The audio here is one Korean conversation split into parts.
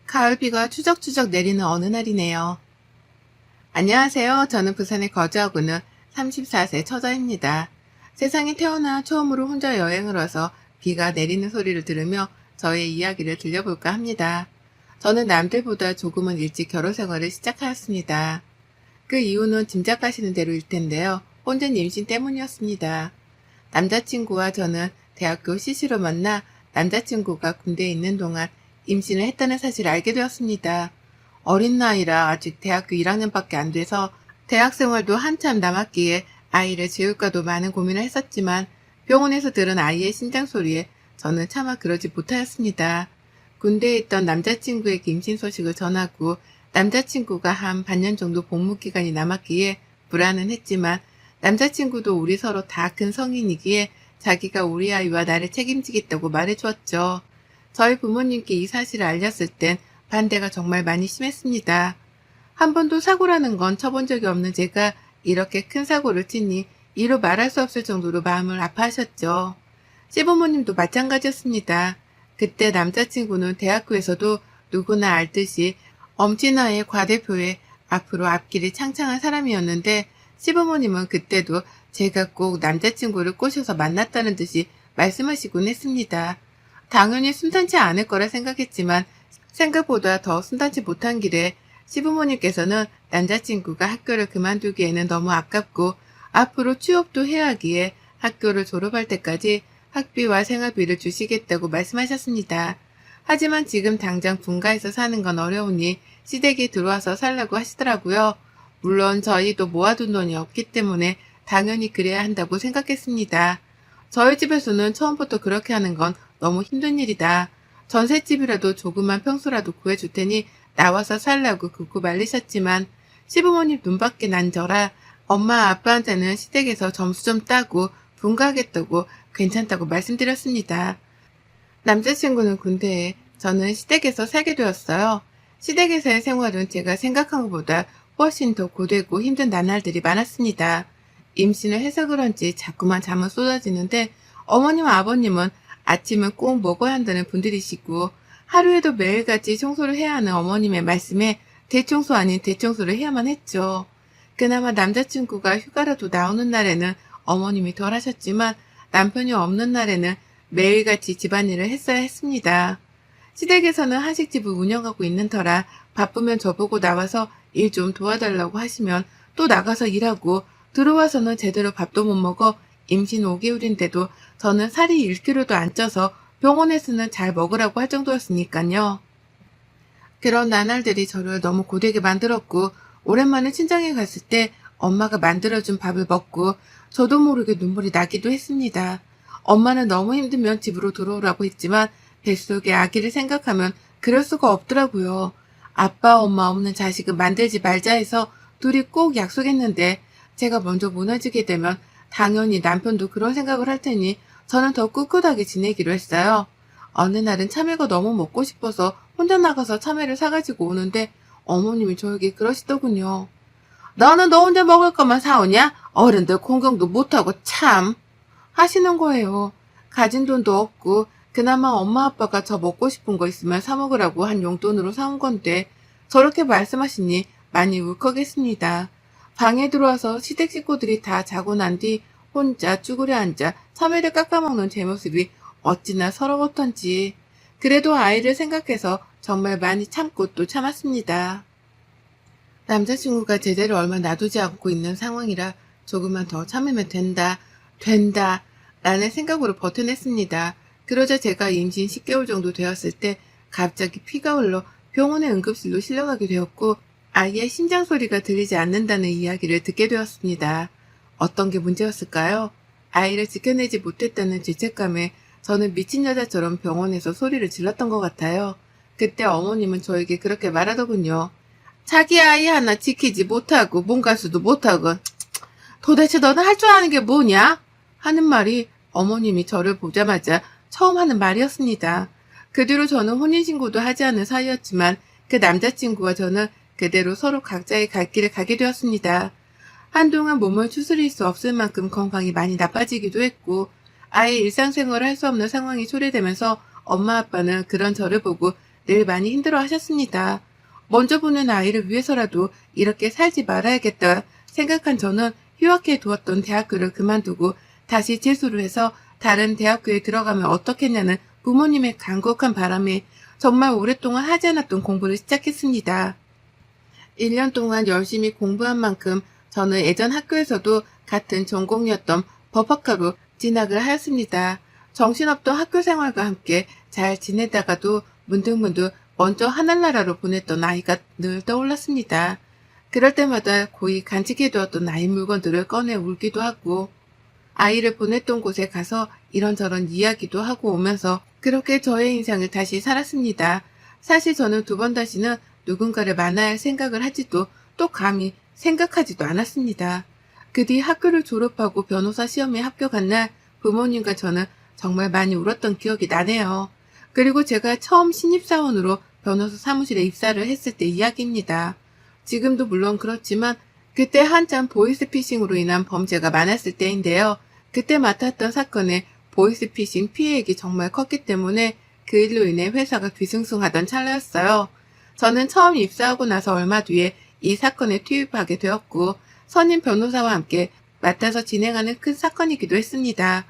가을비가 추적추적 내리는 어느 날이네요. 안녕하세요. 저는 부산에 거주하고 있는 34세 처자입니다. 세상에 태어나 처음으로 혼자 여행을 와서 비가 내리는 소리를 들으며 저의 이야기를 들려볼까 합니다. 저는 남들보다 조금은 일찍 결혼 생활을 시작하였습니다. 그 이유는 짐작하시는 대로일 텐데요. 혼전 임신 때문이었습니다. 남자친구와 저는 대학교 CC로 만나 남자친구가 군대에 있는 동안 임신을 했다는 사실을 알게 되었습니다. 어린 나이라 아직 대학교 1학년밖에 안 돼서 대학 생활도 한참 남았기에 아이를 지울까도 많은 고민을 했었지만 병원에서 들은 아이의 심장 소리에 저는 차마 그러지 못하였습니다. 군대에 있던 남자친구에게 임신 소식을 전하고 남자친구가 한 반년 정도 복무 기간이 남았기에 불안은 했지만 남자친구도 우리 서로 다 큰 성인이기에 자기가 우리 아이와 나를 책임지겠다고 말해주었죠. 저희 부모님께 이 사실을 알렸을 땐 반대가 정말 많이 심했습니다. 한 번도 사고라는 건 쳐본 적이 없는 제가 이렇게 큰 사고를 치니 이루 말할 수 없을 정도로 마음을 아파하셨죠. 시부모님도 마찬가지였습니다. 그때 남자친구는 대학교에서도 누구나 알듯이 엄친아의 과대표에 앞으로 앞길이 창창한 사람이었는데 시부모님은 그때도 제가 꼭 남자친구를 꼬셔서 만났다는 듯이 말씀하시곤 했습니다. 당연히 순탄치 않을 거라 생각했지만 생각보다 더 순탄치 못한 길에 시부모님께서는 남자친구가 학교를 그만두기에는 너무 아깝고 앞으로 취업도 해야 하기에 학교를 졸업할 때까지 학비와 생활비를 주시겠다고 말씀하셨습니다. 하지만 지금 당장 분가해서 사는 건 어려우니 시댁에 들어와서 살라고 하시더라고요. 물론 저희도 모아둔 돈이 없기 때문에 당연히 그래야 한다고 생각했습니다. 저희 집에서는 처음부터 그렇게 하는 건 너무 힘든 일이다. 전셋집이라도 조그만 평수라도 구해줄 테니 나와서 살라고 굽고 말리셨지만 시부모님 눈밖에 난 저라 엄마 아빠한테는 시댁에서 점수 좀 따고 분가하겠다고 괜찮다고 말씀드렸습니다. 남자친구는 군대에 저는 시댁에서 살게 되었어요. 시댁에서의 생활은 제가 생각한 것보다 훨씬 더 고되고 힘든 나날들이 많았습니다. 임신을 해서 그런지 자꾸만 잠은 쏟아지는데 어머니와 아버님은 아침은 꼭 먹어야 한다는 분들이시고 하루에도 매일같이 청소를 해야 하는 어머님의 말씀에 대청소 아닌 대청소를 해야만 했죠. 그나마 남자친구가 휴가라도 나오는 날에는 어머님이 덜 하셨지만 남편이 없는 날에는 매일같이 집안일을 했어야 했습니다. 시댁에서는 한식집을 운영하고 있는 터라 바쁘면 저보고 나와서 일 좀 도와달라고 하시면 또 나가서 일하고 들어와서는 제대로 밥도 못 먹어 임신 5개월인데도 저는 살이 1kg도 안 쪄서 병원에서는 잘 먹으라고 할 정도였으니까요. 그런 나날들이 저를 너무 고되게 만들었고 오랜만에 친정에 갔을 때 엄마가 만들어준 밥을 먹고 저도 모르게 눈물이 나기도 했습니다. 엄마는 너무 힘들면 집으로 들어오라고 했지만 뱃속에 아기를 생각하면 그럴 수가 없더라고요. 아빠 엄마 없는 자식은 만들지 말자 해서 둘이 꼭 약속했는데 제가 먼저 무너지게 되면 당연히 남편도 그런 생각을 할 테니 저는 더 꿋꿋하게 지내기로 했어요. 어느 날은 참외가 너무 먹고 싶어서 혼자 나가서 참외를 사가지고 오는데 어머님이 저에게 그러시더군요. 너는 너 혼자 먹을 것만 사오냐? 어른들 공경도 못하고 참 하시는 거예요. 가진 돈도 없고 그나마 엄마 아빠가 저 먹고 싶은 거 있으면 사 먹으라고 한 용돈으로 사온 건데 저렇게 말씀하시니 많이 울컥했습니다. 방에 들어와서 시댁 식구들이 다 자고 난 뒤 혼자 쭈그려 앉아 참외를 깎아먹는 제 모습이 어찌나 서러웠던지 그래도 아이를 생각해서 정말 많이 참고 또 참았습니다. 남자친구가 제대로 얼마 놔두지 않고 있는 상황이라 조금만 더 참으면 된다 라는 생각으로 버텨냈습니다. 그러자 제가 임신 10개월 정도 되었을 때 갑자기 피가 흘러 병원의 응급실로 실려가게 되었고 아이의 심장 소리가 들리지 않는다는 이야기를 듣게 되었습니다. 어떤 게 문제였을까요? 아이를 지켜내지 못했다는 죄책감에 저는 미친 여자처럼 병원에서 소리를 질렀던 것 같아요. 그때 어머님은 저에게 그렇게 말하더군요. 자기 아이 하나 지키지 못하고 몸가수도 못하고 도대체 너는 할 줄 아는 게 뭐냐? 하는 말이 어머님이 저를 보자마자 처음 하는 말이었습니다. 그 뒤로 저는 혼인신고도 하지 않은 사이였지만 그 남자친구와 저는 그대로 서로 각자의 갈 길을 가게 되었습니다. 한동안 몸을 추스릴 수 없을 만큼 건강이 많이 나빠지기도 했고 아예 일상생활을 할 수 없는 상황이 초래되면서 엄마 아빠는 그런 저를 보고 늘 많이 힘들어 하셨습니다. 먼저 보는 아이를 위해서라도 이렇게 살지 말아야겠다 생각한 저는 휴학해 두었던 대학교를 그만두고 다시 재수를 해서 다른 대학교에 들어가면 어떻겠냐는 부모님의 간곡한 바람에 정말 오랫동안 하지 않았던 공부를 시작했습니다. 1년 동안 열심히 공부한 만큼 저는 예전 학교에서도 같은 전공이었던 법학과로 진학을 하였습니다. 정신없던 학교 생활과 함께 잘 지내다가도 문득문득 먼저 하늘나라로 보냈던 아이가 늘 떠올랐습니다. 그럴 때마다 고이 간직해두었던 나의 물건들을 꺼내 울기도 하고 아이를 보냈던 곳에 가서 이런저런 이야기도 하고 오면서 그렇게 저의 인생을 다시 살았습니다. 사실 저는 두 번 다시는 누군가를 만나야 할 생각을 하지도 또 감히 생각하지도 않았습니다. 그 뒤 학교를 졸업하고 변호사 시험에 합격한 날 부모님과 저는 정말 많이 울었던 기억이 나네요. 그리고 제가 처음 신입사원으로 변호사 사무실에 입사를 했을 때 이야기입니다. 지금도 물론 그렇지만 그때 한참 보이스피싱으로 인한 범죄가 많았을 때인데요. 그때 맡았던 사건의 보이스피싱 피해액이 정말 컸기 때문에 그 일로 인해 회사가 뒤숭숭하던 찰나였어요. 저는 처음 입사하고 나서 얼마 뒤에 이 사건에 투입하게 되었고 선임 변호사와 함께 맡아서 진행하는 큰 사건이기도 했습니다.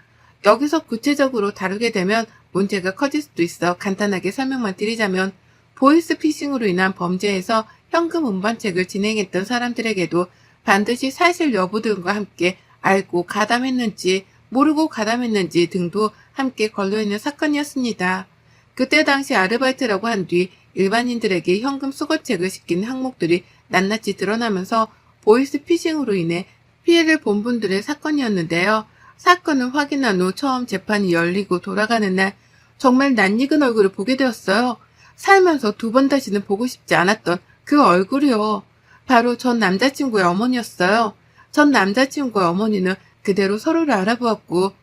여기서 구체적으로 다루게 되면 문제가 커질 수도 있어 간단하게 설명만 드리자면 보이스피싱으로 인한 범죄에서 현금 운반책을 진행했던 사람들에게도 반드시 사실 여부 등과 함께 알고 가담했는지 모르고 가담했는지 등도 함께 걸려있는 사건이었습니다. 그때 당시 아르바이트라고 한 뒤 일반인들에게 현금 수거책을 시킨 항목들이 낱낱이 드러나면서 보이스피싱으로 인해 피해를 본 분들의 사건이었는데요. 사건을 확인한 후 처음 재판이 열리고 돌아가는 날 정말 낯익은 얼굴을 보게 되었어요. 살면서 두 번 다시는 보고 싶지 않았던 그 얼굴이요. 바로 전 남자친구의 어머니였어요. 전 남자친구의 어머니는 그대로 서로를 알아보았고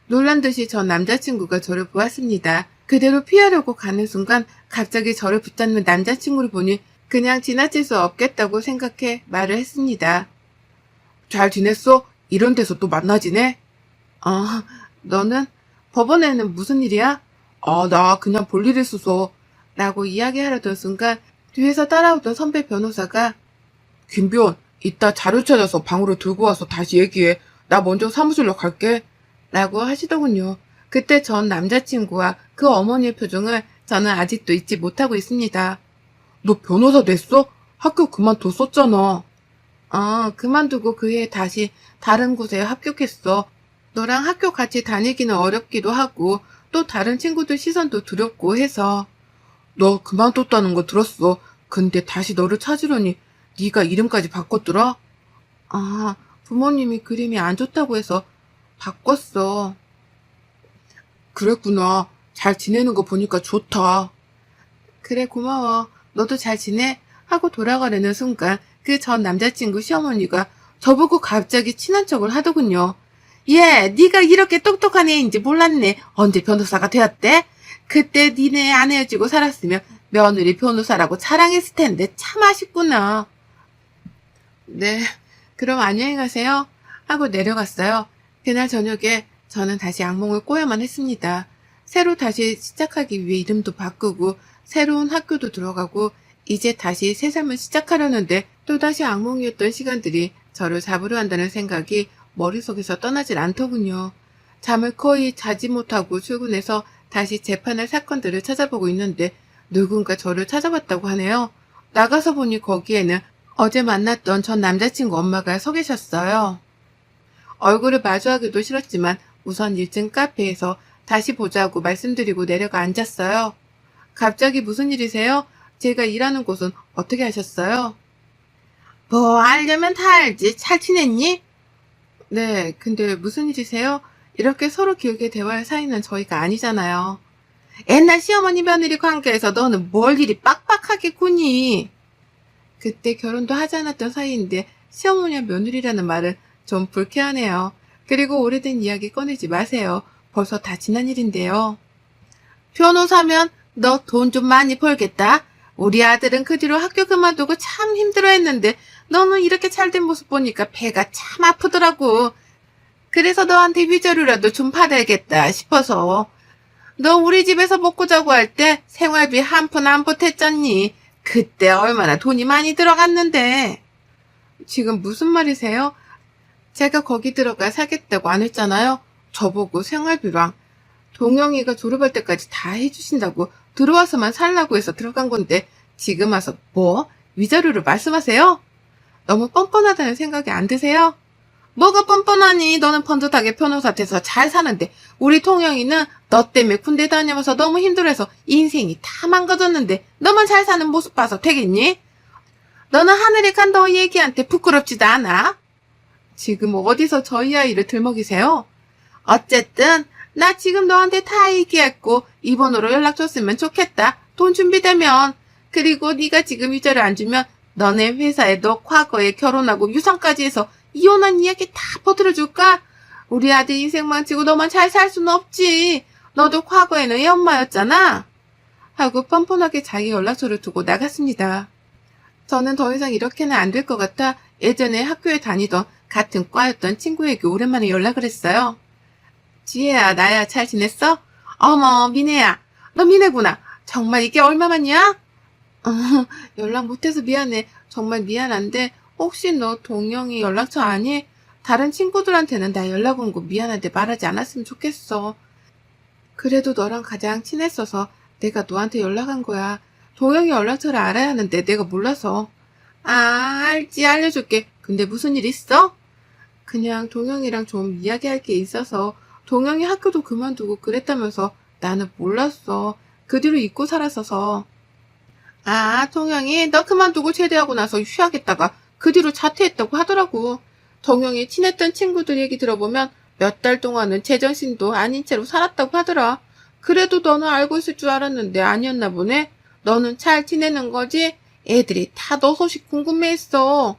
놀란 듯이 전 남자친구가 저를 보았습니다. 그대로 피하려고 가는 순간 갑자기 저를 붙잡는 남자친구를 보니 그냥 지나칠 수 없겠다고 생각해 말을 했습니다. 잘 지냈어? 이런 데서 또 만나지네? 너는? 법원에는 무슨 일이야? 나 그냥 볼 일 있어서. 라고 이야기하려던 순간 뒤에서 따라오던 선배 변호사가 김비원, 이따 자료 찾아서 방으로 들고 와서 다시 얘기해. 나 먼저 사무실로 갈게. 라고 하시더군요. 그때 전 남자친구와 그 어머니의 표정을 저는 아직도 잊지 못하고 있습니다. 너 변호사 됐어? 학교 그만뒀었잖아. 그만두고 그 해에 다시 다른 곳에 합격했어. 너랑 학교 같이 다니기는 어렵기도 하고 또 다른 친구들 시선도 두렵고 해서. 너 그만뒀다는 거 들었어. 근데 다시 너를 찾으려니 네가 이름까지 바꿨더라? 부모님이 그림이 안 좋다고 해서 바꿨어. 그랬구나. 잘 지내는 거 보니까 좋다. 그래, 고마워. 너도 잘 지내? 하고 돌아가려는 순간 그 전 남자친구 시어머니가 저보고 갑자기 친한 척을 하더군요. 얘, 네가 이렇게 똑똑한 애인지 몰랐네. 언제 변호사가 되었대? 그때 니네 안 헤어지고 살았으면 며느리 변호사라고 자랑했을 텐데 참 아쉽구나. 네, 그럼 안녕히 가세요. 하고 내려갔어요. 그날 저녁에 저는 다시 악몽을 꿔야만 했습니다. 새로 다시 시작하기 위해 이름도 바꾸고 새로운 학교도 들어가고 이제 다시 새 삶을 시작하려는데 또다시 악몽이었던 시간들이 저를 잡으려 한다는 생각이 머릿속에서 떠나질 않더군요. 잠을 거의 자지 못하고 출근해서 다시 재판할 사건들을 찾아보고 있는데 누군가 저를 찾아봤다고 하네요. 나가서 보니 거기에는 어제 만났던 전 남자친구 엄마가 서 계셨어요. 얼굴을 마주하기도 싫었지만 우선 1층 카페에서 다시 보자고 말씀드리고 내려가 앉았어요. 갑자기 무슨 일이세요? 제가 일하는 곳은 어떻게 하셨어요? 뭐 알려면 다 알지. 잘 지냈니? 네, 근데 무슨 일이세요? 이렇게 서로 길게 대화할 사이는 저희가 아니잖아요. 옛날 시어머니 며느리 관계에서 너는 뭘 일이 빡빡하게 구니? 그때 결혼도 하지 않았던 사이인데 시어머니와 며느리라는 말은 좀 불쾌하네요. 그리고 오래된 이야기 꺼내지 마세요. 벌써 다 지난 일인데요. 변호사면 너 돈 좀 많이 벌겠다. 우리 아들은 그 뒤로 학교 그만두고 참 힘들어했는데 너는 이렇게 잘된 모습 보니까 배가 참 아프더라고. 그래서 너한테 위자료라도 좀 받아야겠다 싶어서. 너 우리 집에서 먹고 자고 할 때 생활비 한 푼 안 보탰잖니. 그때 얼마나 돈이 많이 들어갔는데. 지금 무슨 말이세요? 제가 거기 들어가 살겠다고 안 했잖아요. 저보고 생활비랑 동영이가 졸업할 때까지 다 해주신다고 들어와서만 살라고 해서 들어간 건데 지금 와서 뭐? 위자료를 말씀하세요? 너무 뻔뻔하다는 생각이 안 드세요? 뭐가 뻔뻔하니? 너는 번듯하게 변호사 돼서 잘 사는데 우리 통영이는 너 때문에 군대 다녀와서 너무 힘들어서 인생이 다 망가졌는데 너만 잘 사는 모습 봐서 되겠니? 너는 하늘에 간 너 얘기한테 부끄럽지도 않아? 지금 어디서 저희 아이를 들먹이세요? 어쨌든 나 지금 너한테 다 얘기했고 이번호로 연락 줬으면 좋겠다. 돈 준비되면. 그리고 네가 지금 위자료 안 주면 너네 회사에 너 과거에 결혼하고 유산까지 해서 이혼한 이야기 다 퍼뜨려줄까? 우리 아들 인생 망치고 너만 잘 살 수는 없지. 너도 과거에는 애 엄마였잖아. 하고 뻔뻔하게 자기 연락처를 두고 나갔습니다. 저는 더 이상 이렇게는 안 될 것 같아 예전에 학교에 다니던 같은 과였던 친구에게 오랜만에 연락을 했어요. 지혜야, 나야, 잘 지냈어? 어머, 미네야. 너 미네구나. 정말 이게 얼마만이야? 연락 못해서 미안해. 정말 미안한데 혹시 너 동영이 연락처 아니? 다른 친구들한테는 나 연락 온 거 미안한데 말하지 않았으면 좋겠어. 그래도 너랑 가장 친했어서 내가 너한테 연락한 거야. 동영이 연락처를 알아야 하는데 내가 몰라서. 알지, 알려줄게. 근데 무슨 일 있어? 그냥 동영이랑 좀 이야기할 게 있어서 동영이 학교도 그만두고 그랬다면서 나는 몰랐어. 그 뒤로 잊고 살았어서. 동영이 너 그만두고 제대하고 나서 휴학했다가 그 뒤로 자퇴했다고 하더라고. 동영이 친했던 친구들 얘기 들어보면 몇 달 동안은 제정신도 아닌 채로 살았다고 하더라. 그래도 너는 알고 있을 줄 알았는데 아니었나 보네. 너는 잘 지내는 거지? 애들이 다 너 소식 궁금해했어.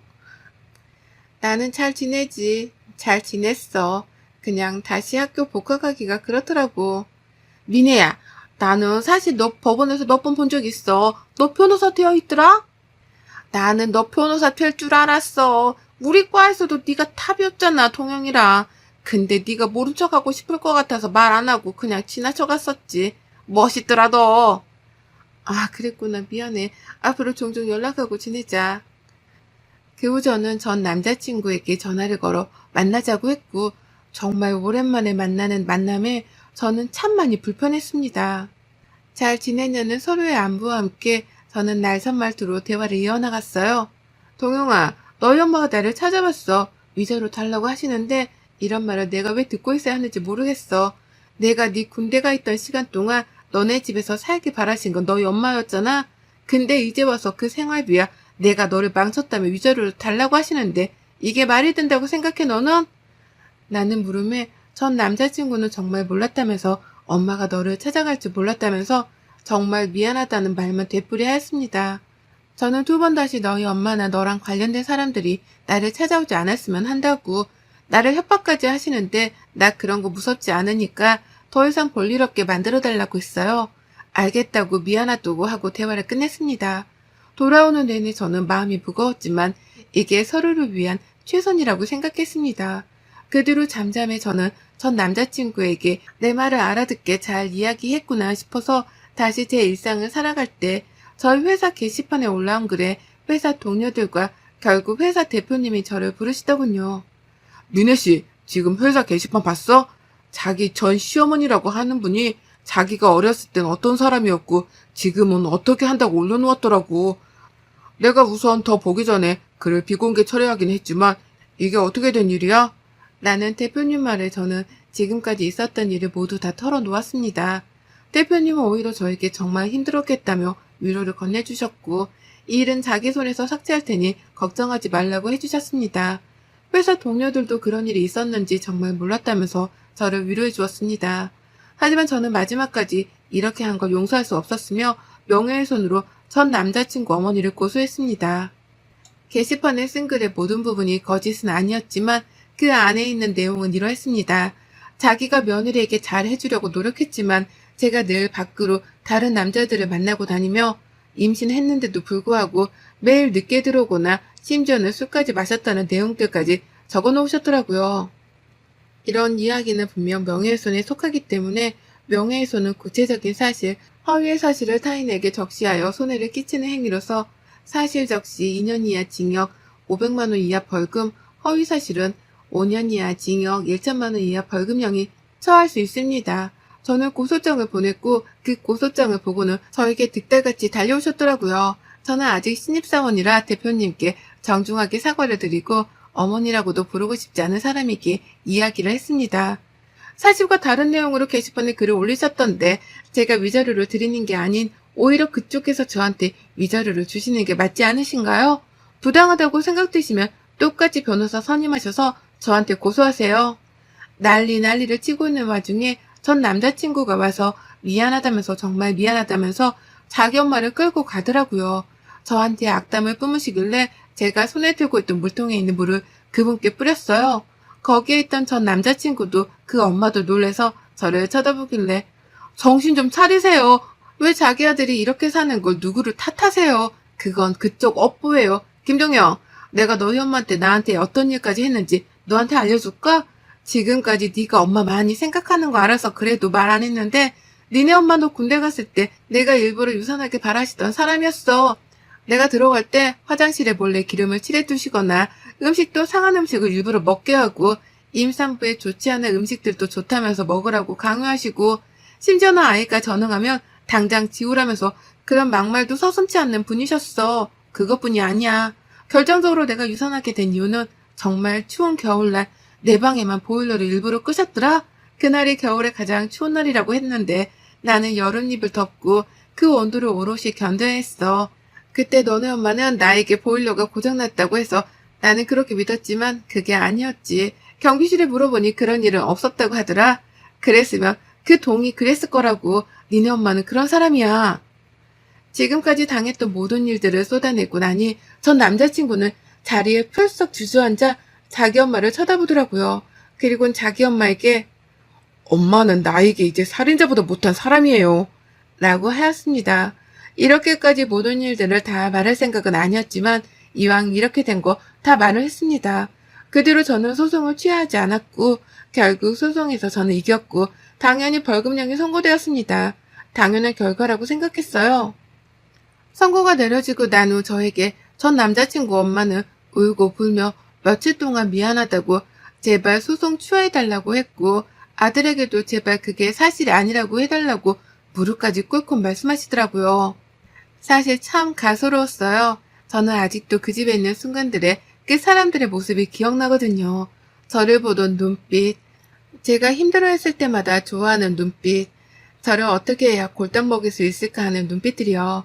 나는 잘 지내지. 잘 지냈어. 그냥 다시 학교 복학하기가 그렇더라고. 미네야, 나는 사실 너 법원에서 몇 번 본 적 있어. 너 변호사 되어 있더라? 나는 너 변호사 될 줄 알았어. 우리 과에서도 네가 탑이었잖아, 동영이랑. 근데 네가 모른 척하고 싶을 것 같아서 말 안 하고 그냥 지나쳐 갔었지. 멋있더라, 너. 그랬구나. 미안해. 앞으로 종종 연락하고 지내자. 그 후 저는 전 남자친구에게 전화를 걸어 만나자고 했고 정말 오랜만에 만나는 만남에 저는 참 많이 불편했습니다. 잘 지내냐는 서로의 안부와 함께 저는 날선 말투로 대화를 이어나갔어요. 동영아, 너희 엄마가 나를 찾아봤어. 위자료 달라고 하시는데 이런 말을 내가 왜 듣고 있어야 하는지 모르겠어. 내가 네 군대 가 있던 시간 동안 너네 집에서 살길 바라신 건 너희 엄마였잖아. 근데 이제 와서 그 생활비야 내가 너를 망쳤다며 위자료를 달라고 하시는데 이게 말이 된다고 생각해 너는? 나는 물음에 전 남자친구는 정말 몰랐다면서 엄마가 너를 찾아갈 줄 몰랐다면서 정말 미안하다는 말만 되풀이하였습니다. 저는 두 번 다시 너희 엄마나 너랑 관련된 사람들이 나를 찾아오지 않았으면 한다고 나를 협박까지 하시는데 나 그런 거 무섭지 않으니까 더 이상 볼일 없게 만들어달라고 했어요. 알겠다고 미안하다고 하고 대화를 끝냈습니다. 돌아오는 내내 저는 마음이 무거웠지만 이게 서로를 위한 최선이라고 생각했습니다. 그 뒤로 잠잠해 저는 전 남자친구에게 내 말을 알아듣게 잘 이야기했구나 싶어서 다시 제 일상을 살아갈 때 저희 회사 게시판에 올라온 글에 회사 동료들과 결국 회사 대표님이 저를 부르시더군요. 미네씨, 지금 회사 게시판 봤어? 자기 전 시어머니라고 하는 분이 자기가 어렸을 땐 어떤 사람이었고 지금은 어떻게 한다고 올려놓았더라고. 내가 우선 더 보기 전에 글을 비공개 처리하긴 했지만 이게 어떻게 된 일이야? 라는 대표님 말에 저는 지금까지 있었던 일을 모두 다 털어놓았습니다. 대표님은 오히려 저에게 정말 힘들었겠다며 위로를 건네주셨고 이 일은 자기 손에서 삭제할 테니 걱정하지 말라고 해주셨습니다. 회사 동료들도 그런 일이 있었는지 정말 몰랐다면서 저를 위로해 주었습니다. 하지만 저는 마지막까지 이렇게 한 걸 용서할 수 없었으며 명예훼손으로 전 남자친구 어머니를 고소했습니다. 게시판에 쓴 글의 모든 부분이 거짓은 아니었지만 그 안에 있는 내용은 이러했습니다. 자기가 며느리에게 잘 해주려고 노력했지만 제가 늘 밖으로 다른 남자들을 만나고 다니며 임신했는데도 불구하고 매일 늦게 들어오거나 심지어는 술까지 마셨다는 내용들까지 적어놓으셨더라고요. 이런 이야기는 분명 명예훼손에 속하기 때문에 명예훼손은 구체적인 사실, 허위의 사실을 타인에게 적시하여 손해를 끼치는 행위로서 사실 적시 2년 이하 징역 500만 원 이하 벌금, 허위 사실은 5년 이하 징역 1천만 원 이하 벌금형이 처할 수 있습니다. 저는 고소장을 보냈고 그 고소장을 보고는 저에게 득달같이 달려오셨더라고요. 저는 아직 신입사원이라 대표님께 정중하게 사과를 드리고 어머니라고도 부르고 싶지 않은 사람이기에 이야기를 했습니다. 사실과 다른 내용으로 게시판에 글을 올리셨던데 제가 위자료를 드리는 게 아닌 오히려 그쪽에서 저한테 위자료를 주시는 게 맞지 않으신가요? 부당하다고 생각되시면 똑같이 변호사 선임하셔서 저한테 고소하세요. 난리를 치고 있는 와중에 전 남자친구가 와서 미안하다면서 정말 미안하다면서 자기 엄마를 끌고 가더라고요. 저한테 악담을 뿜으시길래 제가 손에 들고 있던 물통에 있는 물을 그분께 뿌렸어요. 거기에 있던 전 남자친구도 그 엄마도 놀래서 저를 쳐다보길래 정신 좀 차리세요. 왜 자기 아들이 이렇게 사는 걸 누구를 탓하세요. 그건 그쪽 업보예요. 김동영, 내가 너희 엄마한테 나한테 어떤 일까지 했는지 너한테 알려줄까? 지금까지 네가 엄마 많이 생각하는 거 알아서 그래도 말 안 했는데 니네 엄마도 군대 갔을 때 내가 일부러 유산하게 바라시던 사람이었어. 내가 들어갈 때 화장실에 몰래 기름을 칠해두시거나 음식도 상한 음식을 일부러 먹게 하고 임산부에 좋지 않은 음식들도 좋다면서 먹으라고 강요하시고 심지어는 아이가 전응하면 당장 지우라면서 그런 막말도 서슴지 않는 분이셨어. 그것뿐이 아니야. 결정적으로 내가 유산하게 된 이유는 정말 추운 겨울날 내 방에만 보일러를 일부러 끄셨더라. 그날이 겨울에 가장 추운 날이라고 했는데 나는 여름입을 덮고 그 온도를 오롯이 견뎌야 했어. 그때 너네 엄마는 나에게 보일러가 고장났다고 해서 나는 그렇게 믿었지만 그게 아니었지. 경비실에 물어보니 그런 일은 없었다고 하더라. 그랬으면 그 동이 그랬을 거라고. 니네 엄마는 그런 사람이야. 지금까지 당했던 모든 일들을 쏟아내고 나니 전 남자친구는 자리에 펄썩 주저앉아 자기 엄마를 쳐다보더라고요. 그리고는 자기 엄마에게 엄마는 나에게 이제 살인자보다 못한 사람이에요. 라고 하였습니다. 이렇게까지 모든 일들을 다 말할 생각은 아니었지만 이왕 이렇게 된 거 다 말을 했습니다. 그 뒤로 저는 소송을 취하지 않았고 결국 소송에서 저는 이겼고 당연히 벌금형이 선고되었습니다. 당연한 결과라고 생각했어요. 선고가 내려지고 난 후 저에게 전 남자친구 엄마는 울고 불며 며칠 동안 미안하다고 제발 소송 취하해달라고 했고 아들에게도 제발 그게 사실이 아니라고 해달라고 무릎까지 꿇고 말씀하시더라고요. 사실 참 가소로웠어요. 저는 아직도 그 집에 있는 순간들에 그 사람들의 모습이 기억나거든요. 저를 보던 눈빛, 제가 힘들어했을 때마다 좋아하는 눈빛, 저를 어떻게 해야 골탕 먹일 수 있을까 하는 눈빛들이요.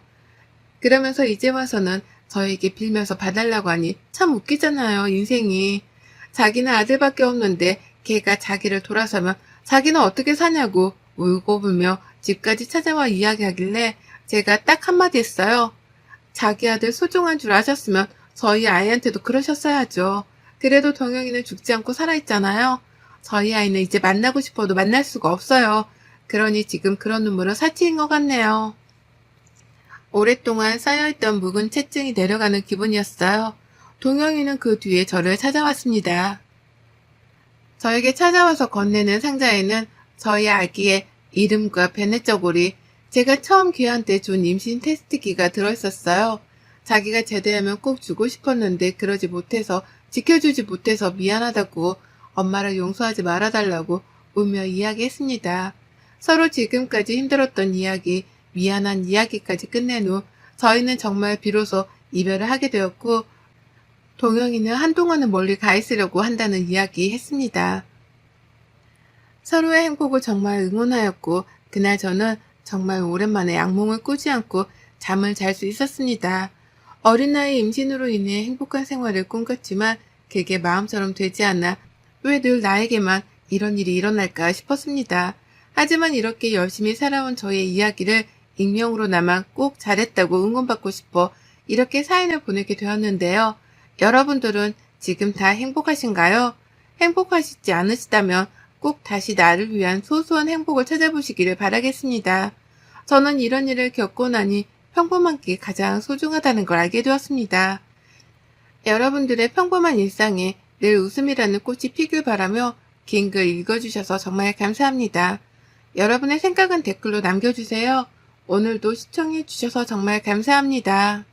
그러면서 이제 와서는 저에게 빌면서 봐달라고 하니 참 웃기잖아요, 인생이. 자기는 아들밖에 없는데 걔가 자기를 돌아서면 자기는 어떻게 사냐고 울고 불며 집까지 찾아와 이야기하길래 제가 딱 한마디 했어요. 자기 아들 소중한 줄 아셨으면 저희 아이한테도 그러셨어야죠. 그래도 동영이는 죽지 않고 살아있잖아요. 저희 아이는 이제 만나고 싶어도 만날 수가 없어요. 그러니 지금 그런 눈물은 사치인 것 같네요. 오랫동안 쌓여있던 묵은 채증이 내려가는 기분이었어요. 동영이는 그 뒤에 저를 찾아왔습니다. 저에게 찾아와서 건네는 상자에는 저희 아기의 이름과 베네저고리, 제가 처음 걔한테 준 임신 테스트기가 들어있었어요. 자기가 제대하면 꼭 주고 싶었는데 그러지 못해서 지켜주지 못해서 미안하다고 엄마를 용서하지 말아달라고 울며 이야기했습니다. 서로 지금까지 힘들었던 이야기, 미안한 이야기까지 끝낸 후 저희는 정말 비로소 이별을 하게 되었고 동영이는 한동안은 멀리 가 있으려고 한다는 이야기 했습니다. 서로의 행복을 정말 응원하였고 그날 저는 정말 오랜만에 악몽을 꾸지 않고 잠을 잘 수 있었습니다. 어린 나이 임신으로 인해 행복한 생활을 꿈꿨지만 그게 마음처럼 되지 않아 왜 늘 나에게만 이런 일이 일어날까 싶었습니다. 하지만 이렇게 열심히 살아온 저의 이야기를 익명으로나마 꼭 잘했다고 응원받고 싶어 이렇게 사연을 보내게 되었는데요. 여러분들은 지금 다 행복하신가요? 행복하시지 않으시다면 꼭 다시 나를 위한 소소한 행복을 찾아보시기를 바라겠습니다. 저는 이런 일을 겪고 나니 평범한 게 가장 소중하다는 걸 알게 되었습니다. 여러분들의 평범한 일상에 늘 웃음이라는 꽃이 피길 바라며 긴 글 읽어주셔서 정말 감사합니다. 여러분의 생각은 댓글로 남겨주세요. 오늘도 시청해주셔서 정말 감사합니다.